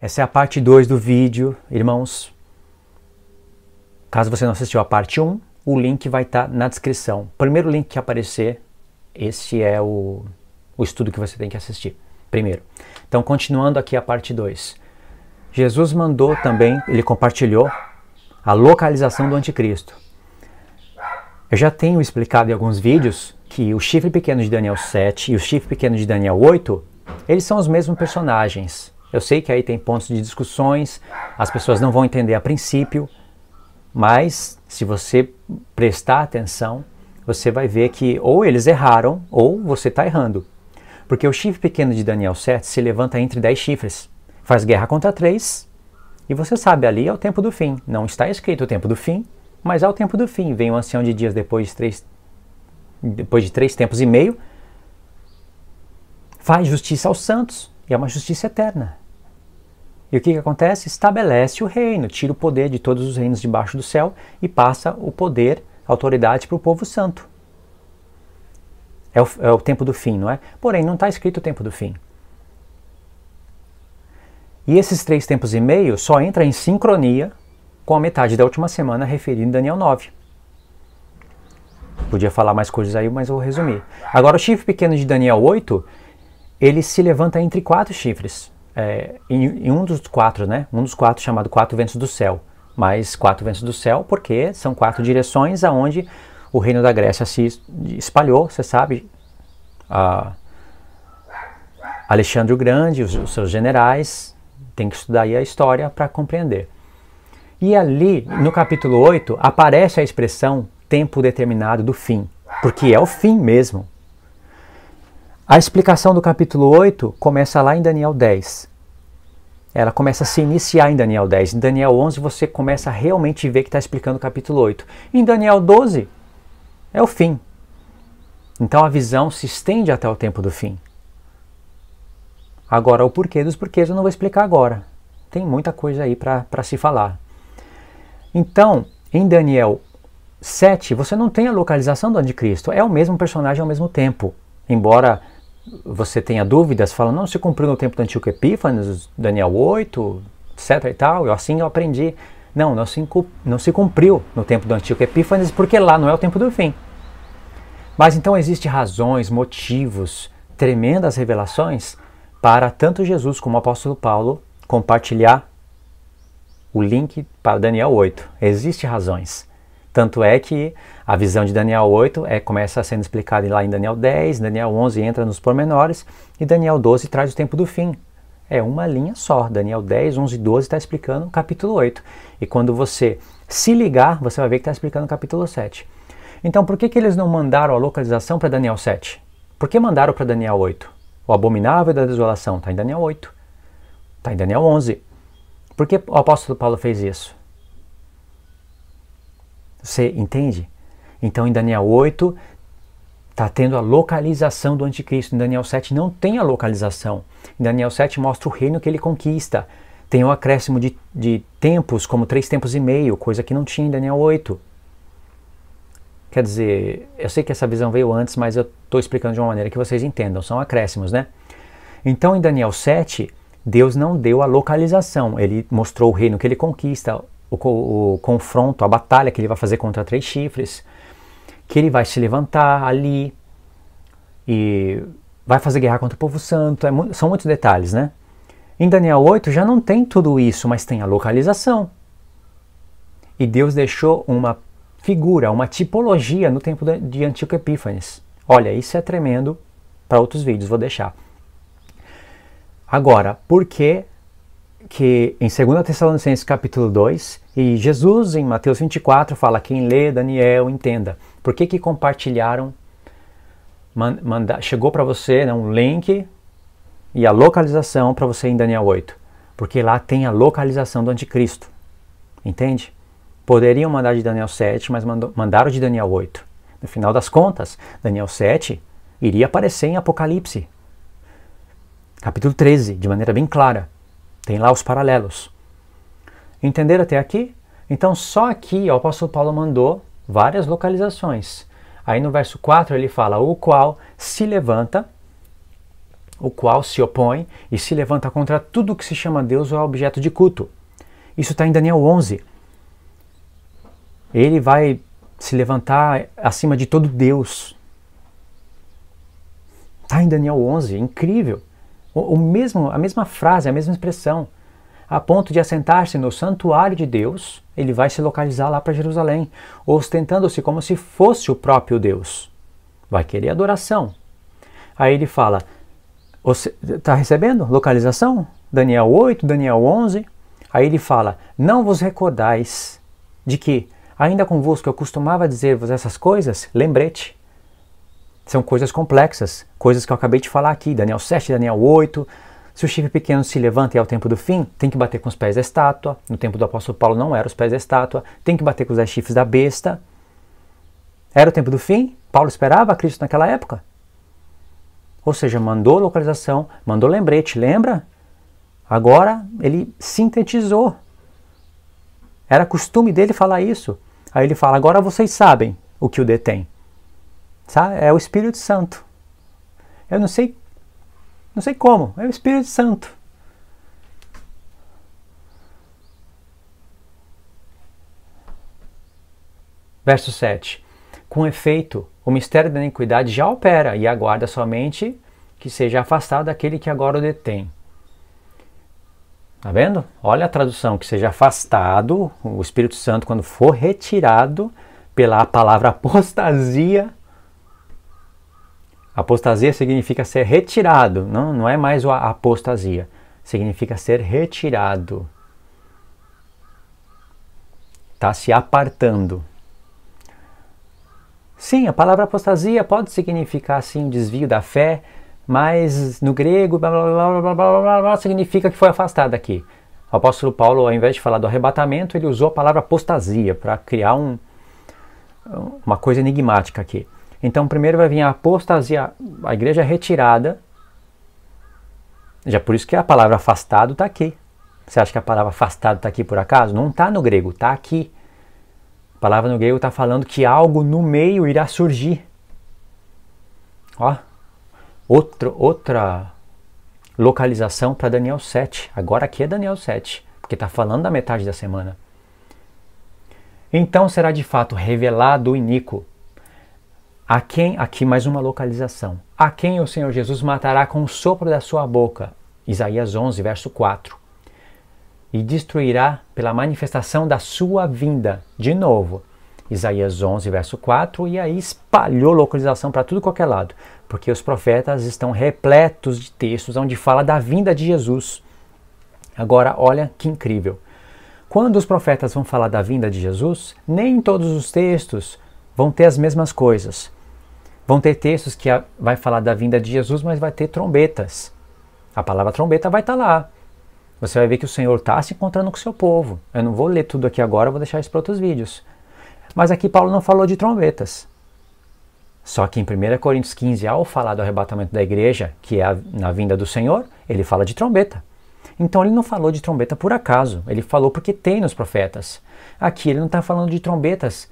Essa é a parte 2 do vídeo, irmãos. Caso você não assistiu a parte 1, o link vai estar na descrição. O primeiro link que aparecer, esse é o estudo que você tem que assistir primeiro. Então, continuando aqui a parte 2. Jesus mandou também, ele compartilhou a localização do anticristo. Eu já tenho explicado em alguns vídeos que o chifre pequeno de Daniel 7 e o chifre pequeno de Daniel 8, eles são os mesmos personagens. Eu sei que aí tem pontos de discussões, as pessoas não vão entender a princípio, mas se você prestar atenção, você vai ver que ou eles erraram ou você está errando. Porque o chifre pequeno de Daniel 7 se levanta entre 10 chifres, faz guerra contra 3, e você sabe, ali é o tempo do fim. Não está escrito o tempo do fim, mas é o tempo do fim. Vem o ancião de dias depois de 3 tempos e meio, faz justiça aos santos, e é uma justiça eterna. E o que acontece? Estabelece o reino, tira o poder de todos os reinos debaixo do céu e passa o poder, a autoridade para o povo santo. É o tempo do fim, não é? Porém, não está escrito o tempo do fim. E esses 3 tempos e meio só entra em sincronia com a metade da última semana referida em Daniel 9. Podia falar mais coisas aí, mas eu vou resumir. Agora, o chifre pequeno de Daniel 8, ele se levanta entre 4 chifres. Em um dos 4, né? Um dos 4 chamado 4 ventos do céu. Mas 4 ventos do céu porque são 4 direções aonde o reino da Grécia se espalhou, você sabe. Alexandre o Grande, os seus generais, tem que estudar aí a história para compreender. E ali, no capítulo 8, aparece a expressão tempo determinado do fim, porque é o fim mesmo. A explicação do capítulo 8 começa lá em Daniel 10. Ela começa a se iniciar em Daniel 10. Em Daniel 11 você começa a realmente ver que está explicando o capítulo 8. Em Daniel 12 é o fim. Então a visão se estende até o tempo do fim. Agora o porquê dos porquês eu não vou explicar agora. Tem muita coisa aí para se falar. Então, em Daniel 7, você não tem a localização do anticristo. É o mesmo personagem ao mesmo tempo. Embora você tenha dúvidas, falando, não se cumpriu no tempo do Antíoco Epífanes, Daniel 8, etc e tal, assim eu aprendi. Não se cumpriu no tempo do Antíoco Epífanes, porque lá não é o tempo do fim. Mas então existem razões, motivos, tremendas revelações para tanto Jesus como o apóstolo Paulo compartilhar o link para Daniel 8. Existem razões. Tanto é que a visão de Daniel 8 começa sendo explicada lá em Daniel 10, Daniel 11 entra nos pormenores e Daniel 12 traz o tempo do fim. É uma linha só. Daniel 10, 11 e 12 está explicando o capítulo 8. E quando você se ligar, você vai ver que está explicando o capítulo 7. Então por que eles não mandaram a localização para Daniel 7? Por que mandaram para Daniel 8? O abominável da desolação está em Daniel 8. Está em Daniel 11. Por que o apóstolo Paulo fez isso? Você entende? Então em Daniel 8 está tendo a localização do anticristo. Em Daniel 7 não tem a localização. Em Daniel 7 mostra o reino que ele conquista. Tem um acréscimo de tempos, como 3 tempos e meio, coisa que não tinha em Daniel 8. Quer dizer, eu sei que essa visão veio antes, mas eu estou explicando de uma maneira que vocês entendam. São acréscimos, né? Então em Daniel 7, Deus não deu a localização. Ele mostrou o reino que ele conquista, o confronto, a batalha que ele vai fazer contra 3 chifres, que ele vai se levantar ali e vai fazer guerra contra o povo santo. São muitos detalhes, né? Em Daniel 8 já não tem tudo isso, mas tem a localização. E Deus deixou uma figura, uma tipologia no tempo de Antíoco Epífanes. Olha, isso é tremendo, para outros vídeos, vou deixar. Agora, por que em 2 Tessalonicenses capítulo 2, e Jesus em Mateus 24 fala, quem lê Daniel entenda. Por que compartilharam, chegou para você, né, um link e a localização para você em Daniel 8? Porque lá tem a localização do anticristo. Entende? Poderiam mandar de Daniel 7, mas mandaram de Daniel 8. No final das contas, Daniel 7 iria aparecer em Apocalipse. Capítulo 13, de maneira bem clara. Tem lá os paralelos. Entenderam até aqui? Então só aqui o apóstolo Paulo mandou várias localizações. Aí no verso 4 ele fala, o qual se levanta o qual se opõe e se levanta contra tudo que se chama Deus ou é objeto de culto. Isso está em Daniel 11. Ele vai se levantar acima de todo Deus. Está em Daniel 11, incrível. A mesma frase, a mesma expressão. A ponto de assentar-se no santuário de Deus, ele vai se localizar lá para Jerusalém, ostentando-se como se fosse o próprio Deus. Vai querer adoração. Aí ele fala, está recebendo localização? Daniel 8, Daniel 11. Aí ele fala, não vos recordais de que, ainda convosco eu costumava dizer-vos essas coisas? Lembrete. São coisas complexas, coisas que eu acabei de falar aqui, Daniel 7, Daniel 8. Se o chifre pequeno se levanta e é o tempo do fim, tem que bater com os pés da estátua. No tempo do apóstolo Paulo não era os pés da estátua. Tem que bater com os 10 chifres da besta. Era o tempo do fim? Paulo esperava Cristo naquela época? Ou seja, mandou localização, mandou lembrete, lembra? Agora ele sintetizou. Era costume dele falar isso. Aí ele fala, agora vocês sabem o que o detém. Sabe? É o Espírito Santo. Eu não sei como, é o Espírito Santo. Verso 7. Com efeito, o mistério da iniquidade já opera e aguarda somente que seja afastado aquele que agora o detém. Tá vendo? Olha a tradução, que seja afastado, o Espírito Santo quando for retirado pela palavra apostasia. Apostasia significa ser retirado, não é mais a apostasia, significa ser retirado. Está se apartando. Sim, a palavra apostasia pode significar sim desvio da fé, mas no grego blá, blá, blá, blá, blá, blá, blá, significa que foi afastado aqui. O apóstolo Paulo, ao invés de falar do arrebatamento, ele usou a palavra apostasia para criar uma coisa enigmática aqui. Então primeiro vai vir a apostasia, a igreja retirada. Já por isso que a palavra afastado está aqui. Você acha que a palavra afastado está aqui por acaso? Não está no grego, está aqui. A palavra no grego está falando que algo no meio irá surgir. Ó, outra localização para Daniel 7. Agora aqui é Daniel 7, porque está falando da metade da semana. Então será de fato revelado o iníquo. A quem, aqui mais uma localização, a quem o Senhor Jesus matará com o sopro da sua boca, Isaías 11, verso 4, e destruirá pela manifestação da sua vinda, de novo, Isaías 11, verso 4, e aí espalhou localização para tudo qualquer lado, porque os profetas estão repletos de textos onde fala da vinda de Jesus. Agora, olha que incrível, quando os profetas vão falar da vinda de Jesus, nem todos os textos vão ter as mesmas coisas. Vão ter textos que vai falar da vinda de Jesus, mas vai ter trombetas. A palavra trombeta vai estar lá. Você vai ver que o Senhor está se encontrando com o seu povo. Eu não vou ler tudo aqui agora, vou deixar isso para outros vídeos. Mas aqui Paulo não falou de trombetas. Só que em 1 Coríntios 15, ao falar do arrebatamento da igreja, que é na vinda do Senhor, ele fala de trombeta. Então ele não falou de trombeta por acaso, ele falou porque tem nos profetas. Aqui ele não está falando de trombetas.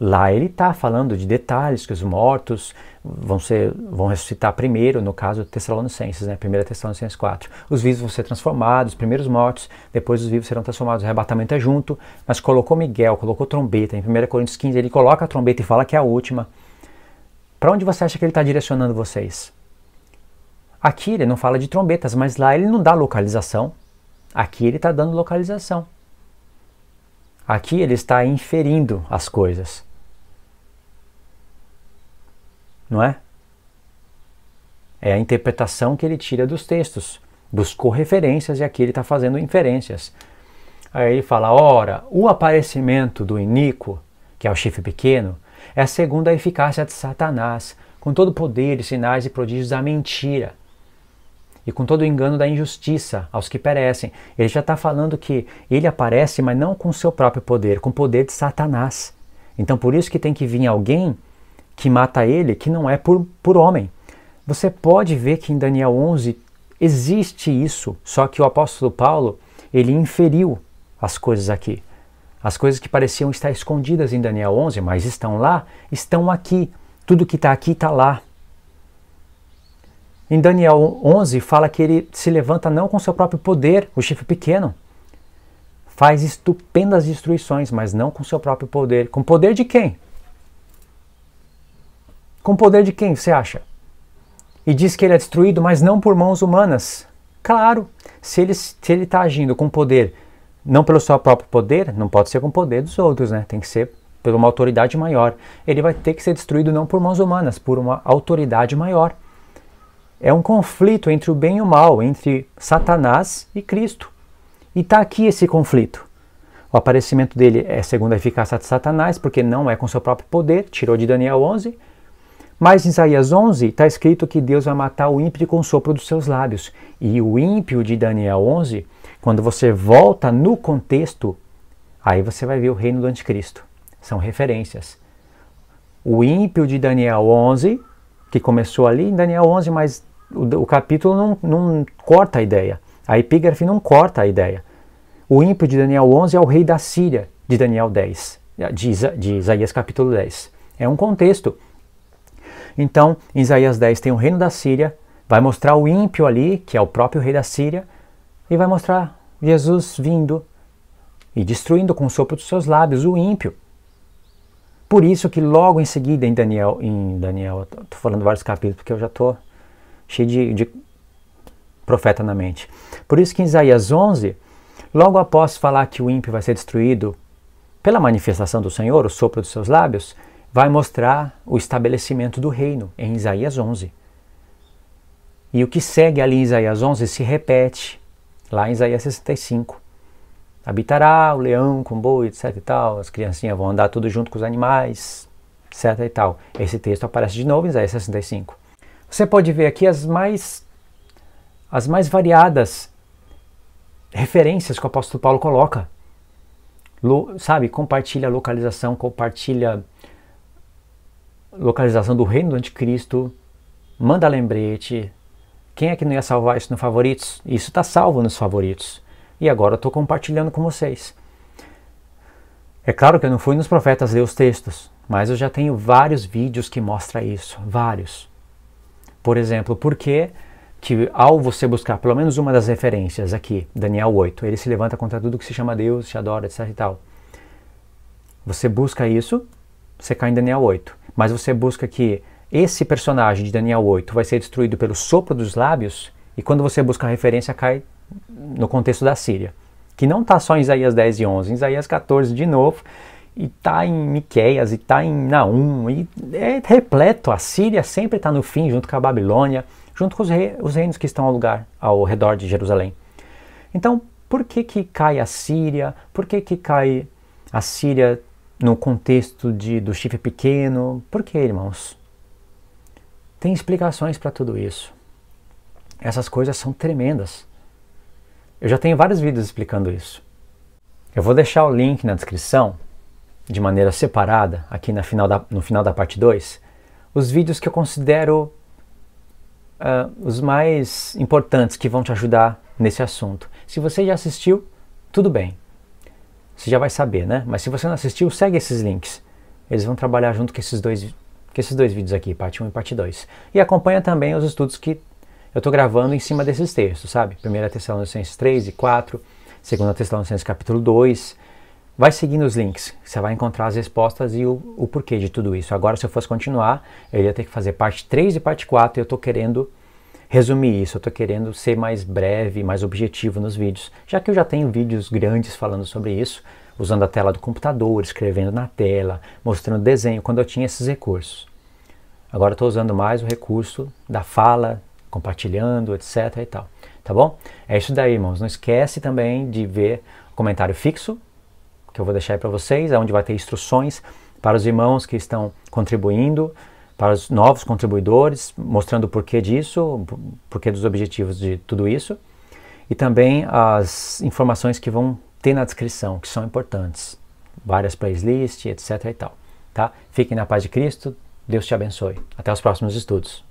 Lá ele está falando de detalhes, que os mortos vão ressuscitar primeiro, no caso de Tessalonicenses, né? 1 Tessalonicenses 4. Os vivos vão ser transformados, os primeiros mortos, depois os vivos serão transformados, o arrebatamento é junto, mas colocou Miguel, colocou trombeta, em 1 Coríntios 15 ele coloca a trombeta e fala que é a última. Para onde você acha que ele está direcionando vocês? Aqui ele não fala de trombetas, mas lá ele não dá localização. Aqui ele está dando localização. Aqui ele está inferindo as coisas. Não é? É a interpretação que ele tira dos textos. Buscou referências e aqui ele está fazendo inferências. Aí ele fala, ora, o aparecimento do iníquo, que é o chifre pequeno, é segundo a eficácia de Satanás, com todo o poder, sinais e prodígios da mentira, e com todo o engano da injustiça aos que perecem. Ele já está falando que ele aparece, mas não com o seu próprio poder, com o poder de Satanás. Então por isso que tem que vir alguém que mata ele, que não é por homem. Você pode ver que em Daniel 11 existe isso, só que o apóstolo Paulo, ele inferiu as coisas aqui. As coisas que pareciam estar escondidas em Daniel 11, mas estão lá, estão aqui. Tudo que está aqui está lá. Em Daniel 11 fala que ele se levanta não com seu próprio poder, o chifre pequeno. Faz estupendas destruições, mas não com seu próprio poder. Com poder de quem? Com poder de quem, você acha? E diz que ele é destruído, mas não por mãos humanas. Claro, se ele está agindo com poder, não pelo seu próprio poder, não pode ser com o poder dos outros, né? Tem que ser por uma autoridade maior. Ele vai ter que ser destruído não por mãos humanas, por uma autoridade maior. É um conflito entre o bem e o mal, entre Satanás e Cristo. E está aqui esse conflito. O aparecimento dele é segundo a eficácia de Satanás, porque não é com seu próprio poder, tirou de Daniel 11. Mas em Isaías 11 está escrito que Deus vai matar o ímpio com o sopro dos seus lábios. E o ímpio de Daniel 11, quando você volta no contexto, aí você vai ver o reino do anticristo. São referências. O ímpio de Daniel 11, que começou ali em Daniel 11, mas o capítulo não corta a ideia. A epígrafe não corta a ideia. O ímpio de Daniel 11 é o rei da Síria, de Daniel 10, de Isaías capítulo 10. É um contexto. Então, em Isaías 10 tem o reino da Síria, vai mostrar o ímpio ali, que é o próprio rei da Síria, e vai mostrar Jesus vindo e destruindo com o sopro dos seus lábios o ímpio. Por isso que logo em seguida em Daniel, estou falando vários capítulos porque eu já estou cheio de profeta na mente. Por isso que em Isaías 11, logo após falar que o ímpio vai ser destruído pela manifestação do Senhor, o sopro dos seus lábios, vai mostrar o estabelecimento do reino em Isaías 11. E o que segue ali em Isaías 11 se repete lá em Isaías 65. Habitará o leão com boi, etc e tal, as criancinhas vão andar tudo junto com os animais, etc e tal. Esse texto aparece de novo em Isaías 65. Você pode ver aqui as mais variadas referências que o apóstolo Paulo coloca. Sabe, compartilha a localização, localização do reino do anticristo, manda lembrete. Quem é que não ia salvar isso no favoritos? Isso está salvo nos favoritos. E agora eu estou compartilhando com vocês. É claro que eu não fui nos profetas ler os textos, mas eu já tenho vários vídeos que mostram isso. Vários. Por exemplo, por que ao você buscar pelo menos uma das referências aqui, Daniel 8, ele se levanta contra tudo que se chama Deus, se adora, etc e tal. Você busca isso, você cai em Daniel 8. Mas você busca que esse personagem de Daniel 8 vai ser destruído pelo sopro dos lábios, e quando você busca a referência, cai no contexto da Síria. Que não está só em Isaías 10 e 11, em Isaías 14 de novo, e está em Miqueias, e está em Naum, e é repleto. A Síria sempre está no fim, junto com a Babilônia, junto com os reinos que estão ao redor de Jerusalém. Então, por que cai a Síria? Por que cai a Síria no contexto do chifre pequeno? Por que, irmãos? Tem explicações para tudo isso. Essas coisas são tremendas. Eu já tenho vários vídeos explicando isso. Eu vou deixar o link na descrição, de maneira separada, aqui no final da parte 2, os vídeos que eu considero os mais importantes que vão te ajudar nesse assunto. Se você já assistiu, tudo bem. Você já vai saber, né? Mas se você não assistiu, segue esses links. Eles vão trabalhar junto com esses dois vídeos aqui, parte 1 e parte 2. E acompanha também os estudos que eu estou gravando em cima desses textos, sabe? 1 Tessalonicenses 3 e 4, 2 Tessalonicenses capítulo 2. Vai seguindo os links, você vai encontrar as respostas e o porquê de tudo isso. Agora, se eu fosse continuar, eu ia ter que fazer parte 3 e parte 4, e eu estou querendo resumir isso, eu estou querendo ser mais breve, mais objetivo nos vídeos, já que eu já tenho vídeos grandes falando sobre isso, usando a tela do computador, escrevendo na tela, mostrando desenho, quando eu tinha esses recursos. Agora eu estou usando mais o recurso da fala, compartilhando, etc e tal, tá bom? É isso daí, irmãos. Não esquece também de ver o comentário fixo, que eu vou deixar aí para vocês, onde vai ter instruções para os irmãos que estão contribuindo, para os novos contribuidores, mostrando o porquê disso, o porquê dos objetivos de tudo isso, e também as informações que vão ter na descrição, que são importantes, várias playlists, etc e tal, tá? Fiquem na paz de Cristo, Deus te abençoe. Até os próximos estudos.